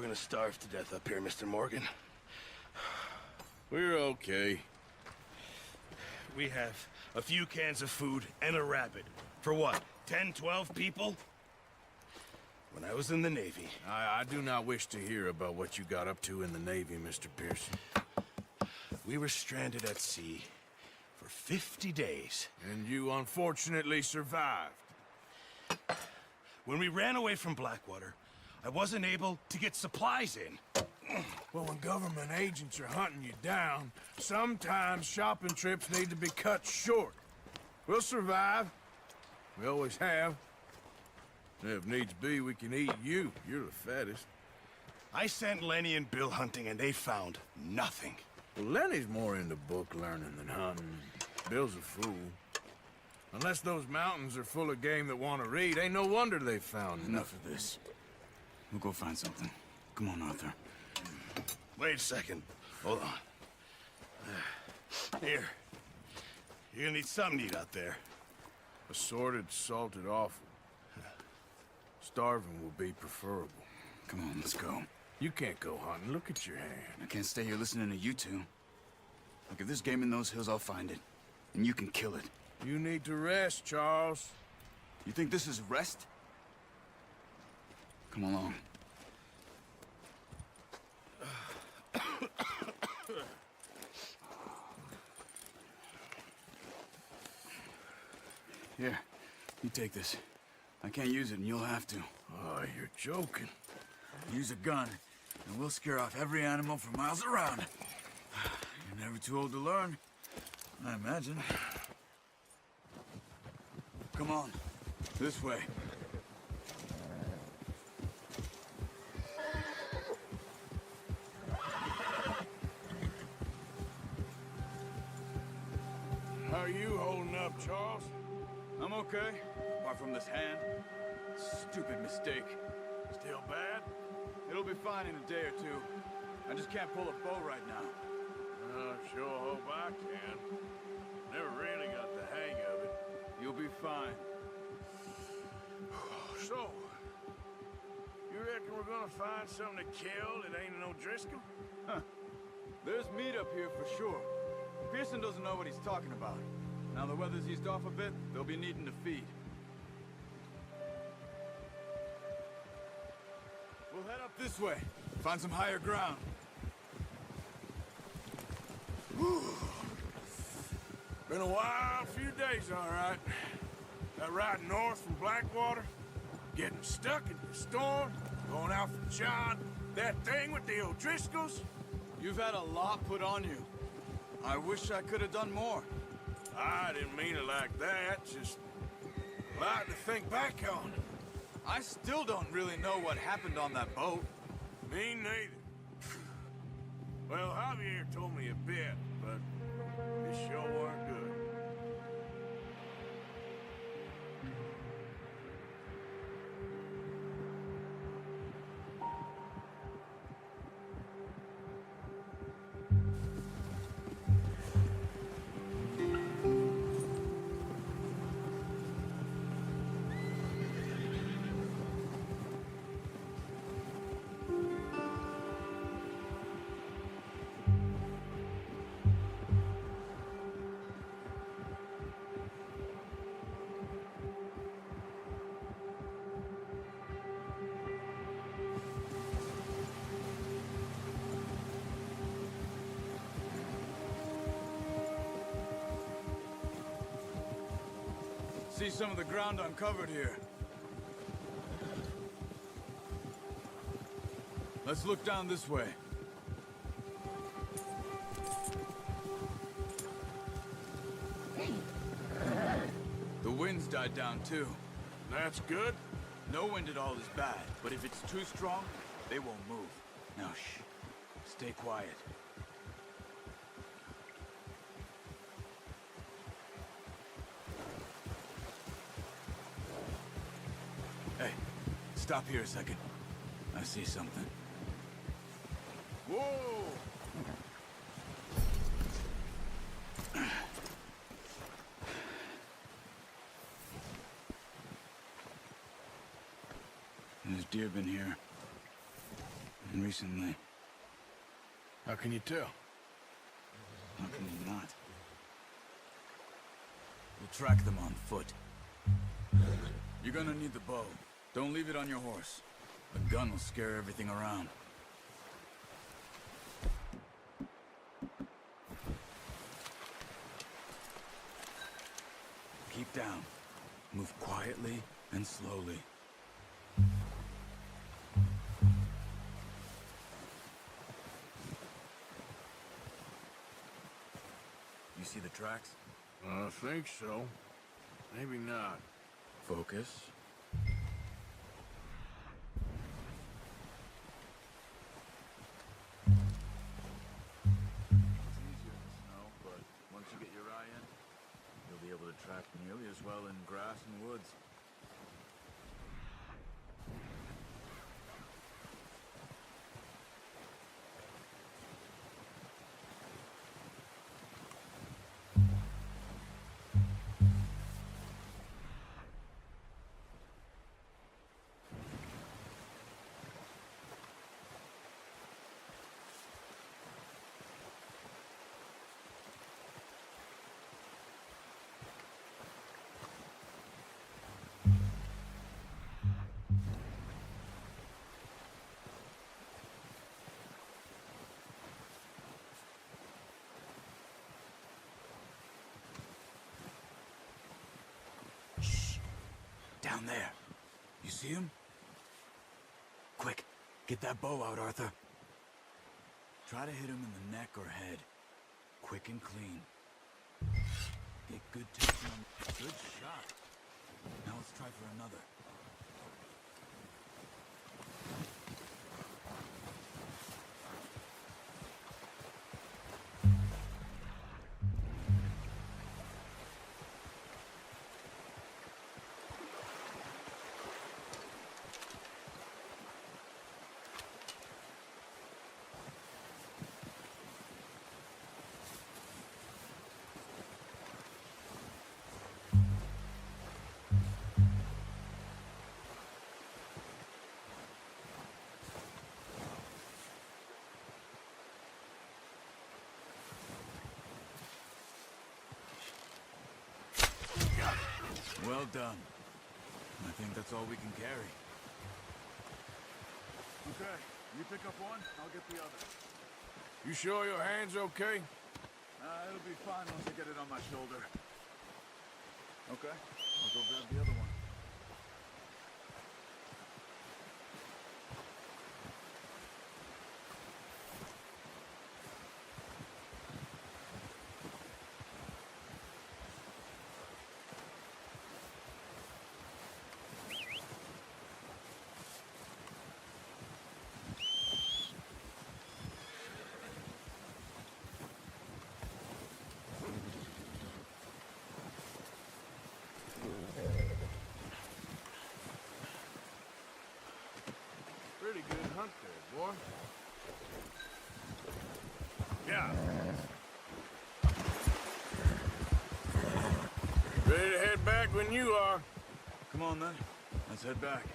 gonna starve to death up here, Mr. Morgan. We're okay. We have a few cans of food and a rabbit. For what, 10, 12 people? When I was in the Navy... I do not wish to hear about what you got up to in the Navy, Mr. Pearson. We were stranded at sea for 50 days. And you unfortunately survived. When we ran away from Blackwater, I wasn't able to get supplies in. Well, when government agents are hunting you down, sometimes shopping trips need to be cut short. We'll survive. We always have. If needs be, we can eat you. You're the fattest. I sent Lenny and Bill hunting, and they found nothing. Well, Lenny's more into book learning than hunting. Bill's a fool. Unless those mountains are full of game that want to read, ain't no wonder they found Enough of this. We'll go find something. Come on, Arthur. Wait a second. Hold on. Here. You're gonna need something to eat out there. Assorted, salted offal. Starving will be preferable. Come on, let's go. You can't go hunting. Look at your hand. I can't stay here listening to you two. Look, if there's game in those hills, I'll find it. And you can kill it. You need to rest, Charles. You think this is rest? Come along. Here, you take this. I can't use it, and you'll have to. Oh, you're joking. Use a gun, and we'll scare off every animal for miles around. You're never too old to learn, I imagine. Come on, this way. How are you holding up, Charles? I'm okay, apart from this hand. Stupid mistake. Still bad? It'll be fine in a day or two. I just can't pull a bow right now. I sure hope I can. Never really got the hang of it. You'll be fine. So, you reckon we're gonna find something to kill that ain't no Driscoll? Huh. There's meat up here for sure. Pearson doesn't know what he's talking about. Now the weather's eased off a bit, they'll be needing to feed. We'll head up this way. Find some higher ground. Whew. Been a wild few days, all right. That ride north from Blackwater, getting stuck in the storm, going out for John, that thing with the O'Driscolls. You've had a lot put on you. I wish I could have done more. I didn't mean it like that, just a lot to think back on. I still don't really know what happened on that boat. Me neither. Well, Javier told me a bit, but it sure weren't good. See some of the ground uncovered here. Let's look down this way. The wind's died down too. That's good. No wind at all is bad, but if it's too strong, they won't move. Now shh. Stay quiet. Hey, stop here a second. I see something. Whoa! There's deer been here. recently. How can you tell? How can you not? We'll track them on foot. You're gonna need the bow. Don't leave it on your horse. A gun will scare everything around. Keep down. Move quietly and slowly. You see the tracks? I think so. Maybe not. Focus. It's easier in the snow, but once you get your eye in, you'll be able to track nearly as well in grass and woods. Down there. You see him? Quick, get that bow out, Arthur. Try to hit him in the neck or head. Quick and clean. Get good tension on... Good shot. Now let's try for another. Well done. I think that's all we can carry. Okay, you pick up one, I'll get the other. You sure your hand's okay? It'll be fine once I get it on my shoulder. Okay, I'll go grab the other one. Pretty good hunt there, boy. Yeah. Ready to head back when you are. Come on then, let's head back.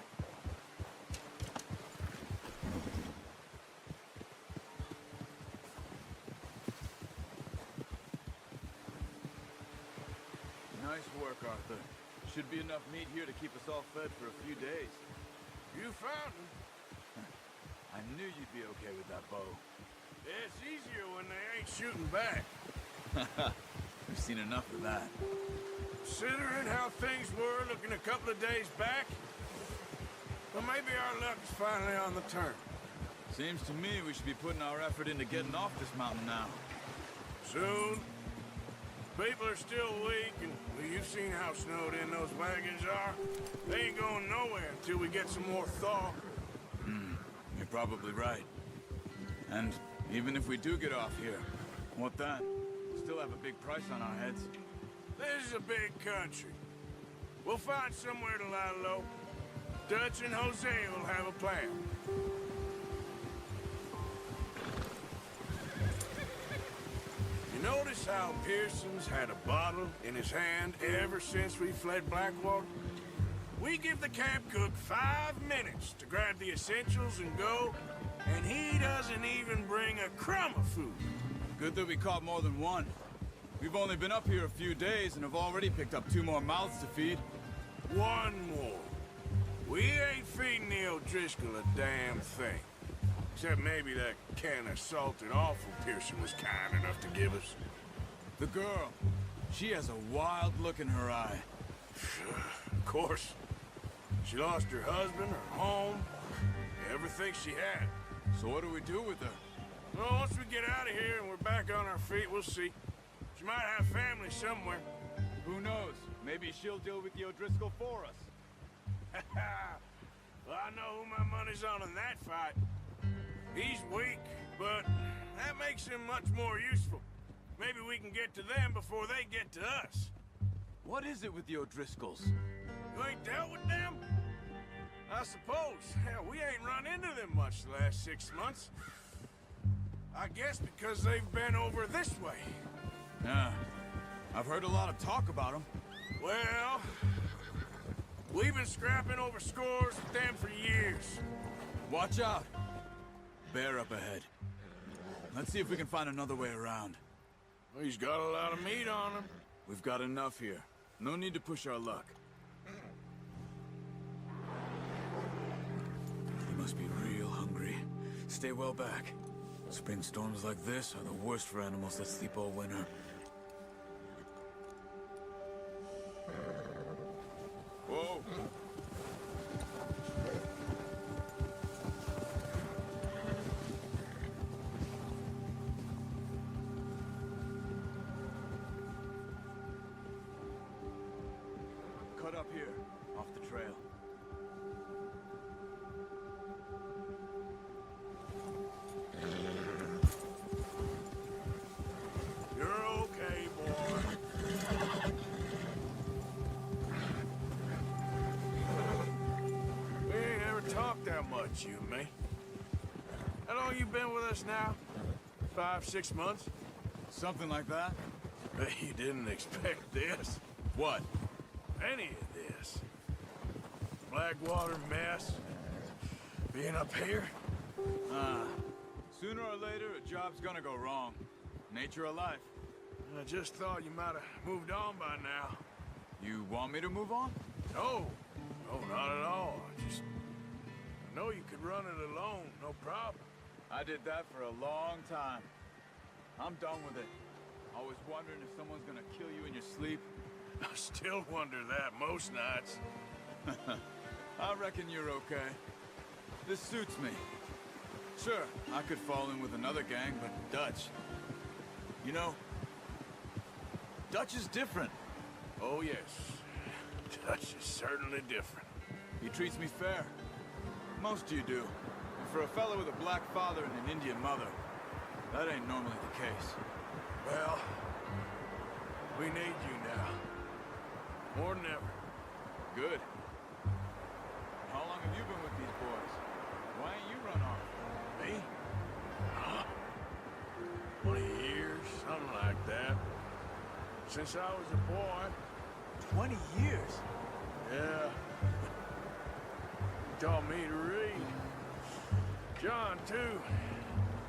Nice work, Arthur. Should be enough meat here to keep us all fed for a few days. You found him. I knew you'd be okay with that bow. It's easier when they ain't shooting back. We've seen enough of that. Considering how things were looking a couple of days back, well, maybe our luck is finally on the turn. Seems to me we should be putting our effort into getting off this mountain now. Soon. People are still weak, and well, you've seen how snowed in those wagons are. They ain't going nowhere until we get some more thaw. You're probably right. And even if we do get off here, what then? Still have a big price on our heads. This is a big country. We'll find somewhere to lie low. Dutch and Jose will have a plan. You notice how Pearson's had a bottle in his hand ever since we fled Blackwater? We give the camp cook 5 minutes to grab the essentials and go, And he doesn't even bring a crumb of food. Good that we caught more than one. We've only been up here a few days and have already picked up 2 more mouths to feed. One more. We ain't feeding the O'Driscoll a damn thing. Except maybe that can of salted offal Pearson was kind enough to give us. The girl, she has a wild look in her eye. Of course. She lost her husband, her home, everything she had. So what do we do with her? Well, once we get out of here and we're back on our feet, we'll see. She might have family somewhere. Who knows? Maybe she'll deal with the O'Driscoll for us. Well, I know who my money's on in that fight. He's weak, but that makes him much more useful. Maybe we can get to them before they get to us. What is it with the O'Driscolls? You ain't dealt with them? I suppose. Hell, we ain't run into them much the last 6 months. I guess because they've been over this way. Yeah, I've heard a lot of talk about them. Well, we've been scrapping over scores with them for years. Watch out. Bear up ahead. Let's see if we can find another way around. Well, he's got a lot of meat on him. We've got enough here. No need to push our luck. He must be real hungry. Stay well back. Spring storms like this are the worst for animals that sleep all winter. Whoa! Cut up here, off the trail. You're okay, boy. We ain't ever talked that much, you and me. How long you been with us now? 5, 6 months? Something like that? Bet you didn't expect this. What? Any of this. Blackwater mess. Being up here. Sooner or later, a job's gonna go wrong. Nature of life. I just thought you might have moved on by now. You want me to move on? No. No, not at all. I know you could run it alone, no problem. I did that for a long time. I'm done with it. Always wondering if someone's gonna kill you in your sleep. I still wonder that most nights. I reckon you're okay. This suits me. Sure, I could fall in with another gang, but Dutch... You know, Dutch is different. Oh, yes. Dutch is certainly different. He treats me fair. Most of you do. And for a fellow with a black father and an Indian mother, that ain't normally the case. Well, we need you now. More than ever. Good. How long have you been with these boys? Why ain't you run off? Me? 20 years, something like that. Since I was a boy. 20 years? Yeah. He taught me to read. John, too.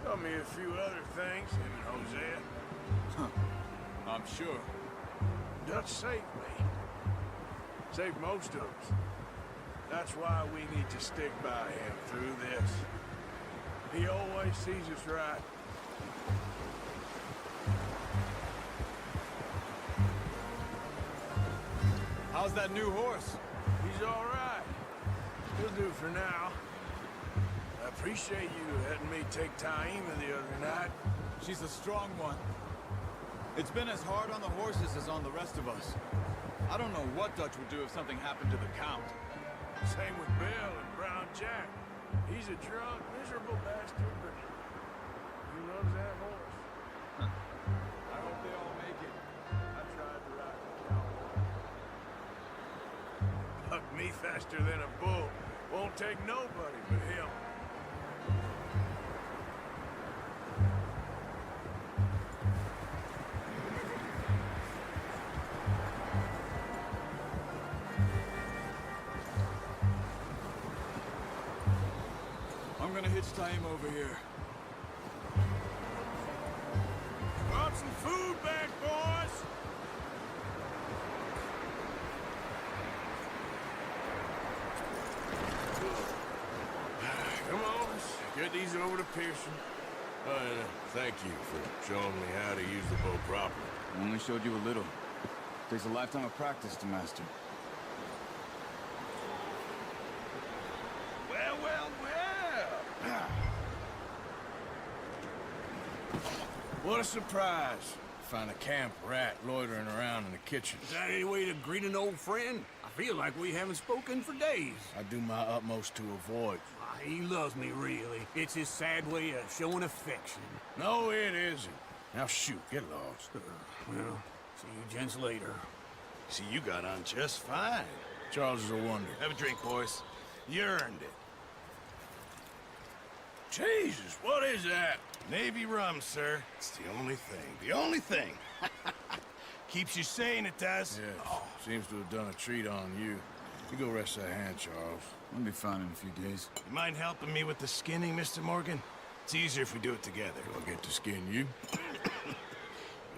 Taught me a few other things, him and Hosea. I'm sure. Dutch saved me. Saved most of us. That's why we need to stick by him through this. He always sees us right. How's that new horse? He's all right. He'll do for now. I appreciate you letting me take Taima the other night. She's a strong one. It's been as hard on the horses as on the rest of us. I don't know what Dutch would do if something happened to the Count. Same with Bill and Brown Jack. He's a drunk, miserable bastard, but he loves that horse. I hope they all make it. I tried to ride the cowboy. Buck me faster than a bull. Won't take nobody but him. I'm gonna hitch tie him over here. Brought some food back, boys! Come on, let's get these over to Pearson. And thank you for showing me how to use the bow properly. I only showed you a little. Takes a lifetime of practice to master. Well, well, well. What a surprise. Find a camp rat loitering around in the kitchen. Is that any way to greet an old friend? I feel like we haven't spoken for days. I do my utmost to avoid. He loves me, really. It's his sad way of showing affection. No, it isn't. Now shoot, get lost. Well, see you gents later. See, you got on just fine. Charles is a wonder. Have a drink, boys. You earned it. Jesus, what is that? Navy rum, sir. It's the only thing. The only thing. Keeps you sane, it does. Yes, seems to have done a treat on you. You go rest that hand, Charles. I'll be fine in a few days. You mind helping me with the skinning, Mr. Morgan? It's easier if we do it together. Do I get to skin you?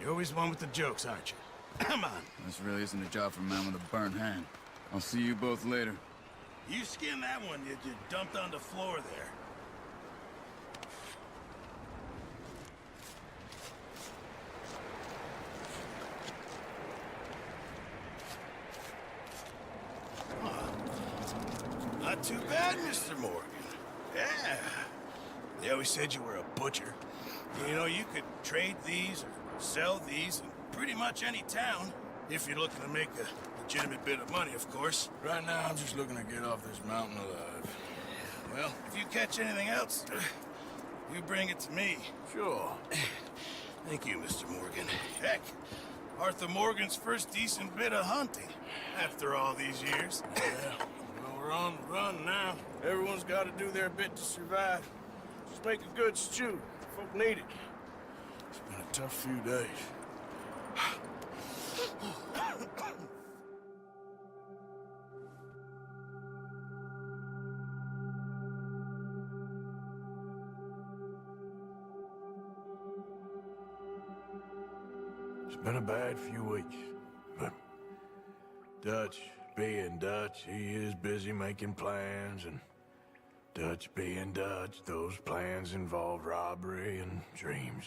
You're always one with the jokes, aren't you? Come on. This really isn't a job for a man with a burnt hand. I'll see you both later. You skin that one you dumped on the floor there. Not too bad, Mr. Morgan. Yeah. They always said you were a butcher. You know, you could trade these or sell these in pretty much any town, if you're looking to make a legitimate bit of money, of course. Right now, I'm just looking to get off this mountain alive. Well, if you catch anything else, you bring it to me. Sure. Thank you, Mr. Morgan. Heck, Arthur Morgan's first decent bit of hunting after all these years. Yeah. Well, we're on the run now. Everyone's got to do their bit to survive. Just make a good stew. Folk need it. It's been a tough few days. It's been a bad few weeks, but Dutch being Dutch, he is busy making plans, and Dutch being Dutch, those plans involve robbery and dreams.